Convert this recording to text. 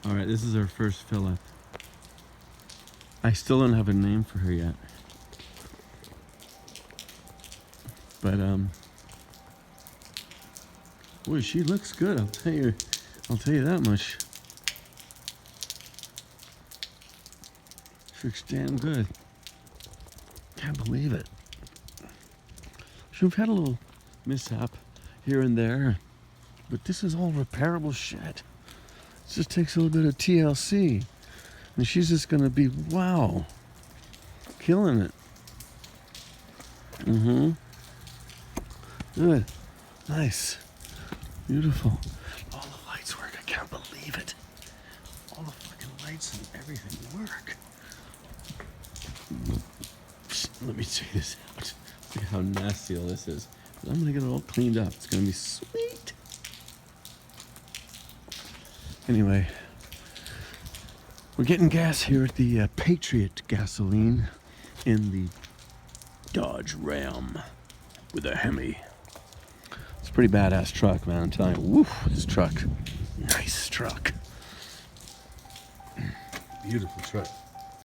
All right, this is our first fill up. I still don't have a name for her yet. But boy, she looks good. I'll tell you that much. She looks damn good. Can't believe it. We've had a little mishap here and there, but this is all repairable shit. It just takes a little bit of TLC, and she's just gonna be, wow, killing it. Good, nice, beautiful. All the lights work. I can't believe it. All the fucking lights and everything work. Let me check this out. Look at how nasty all this is. I'm gonna get it all cleaned up. It's gonna be sweet. Anyway, we're getting gas here at the Patriot gasoline in the Dodge Ram with a Hemi. It's a pretty badass truck, man. I'm telling you. Woof, this truck. Nice truck. Beautiful truck.